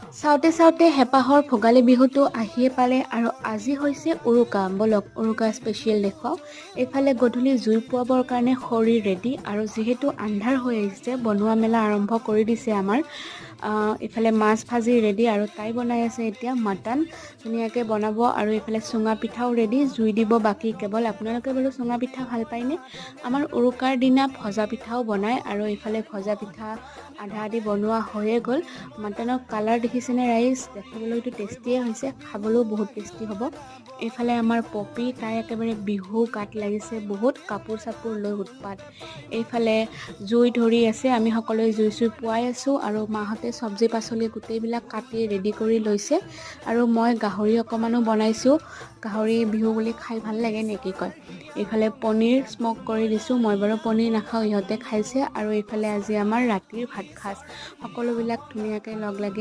চাওঁতে চাওঁতে হেঁপাহৰ ভোগালী বিহুটো আহিয়ে পালে আৰু আজি হৈছে উৰুকা। বলক উৰুকা স্পেচিয়েল দেখুৱাওঁ। এইফালে গধূলি জুই পোৱাবৰ কাৰণে খৰি ৰেডি আৰু যিহেতু আন্ধাৰ হৈ আহিছে বনোৱা মেলা আৰম্ভ কৰি দিছে আমাৰ। ইফালে মাছ ভাজি ৰেডি আৰু তাই বনাই আছে এতিয়া মাটন ধুনীয়াকৈ বনাব আৰু এইফালে চুঙা পিঠাও ৰেডি জুই দিব বাকী কেৱল। আপোনালোকে বোলো চুঙা পিঠা ভাল পায়নে? আমাৰ উৰুকাৰ দিনা ভজা পিঠাও বনায় আৰু এইফালে ভজা পিঠা আধা আধি বনোৱা হৈয়ে গ'ল। মাটনৰ কালাৰ দেখিছেনে ৰাইজ? দেখিবলৈতো টেষ্টিয়ে হৈছে, খাবলৈও বহুত টেষ্টি হ'ব। এইফালে আমাৰ পপি তাই একেবাৰে বিহু গাত লাগিছে বহুত, কাপোৰ চাপোৰ লৈ উৎপাত। এইফালে জুই ধৰি আছে, আমি সকলোৱে জুই চুই পোৱাই আছোঁ আৰু মাহঁতে চব্জি পাচলি গোটেইবিলাক কাটি ৰেডি কৰি লৈছে আৰু মই গাহৰি অকণমানো বনাইছোঁ। গাহৰি বিহু বুলি খাই ভাল লাগে নেকি কয়। এইফালে পনীৰ স্মক কৰি দিছোঁ, মই বাৰু পনীৰ নাখাওঁ, ইহঁতে খাইছে। আৰু এইফালে আজি আমাৰ ৰাতিৰ ভাত সাজ সকলোবিলাক ধুনীয়াকৈ লগ লাগি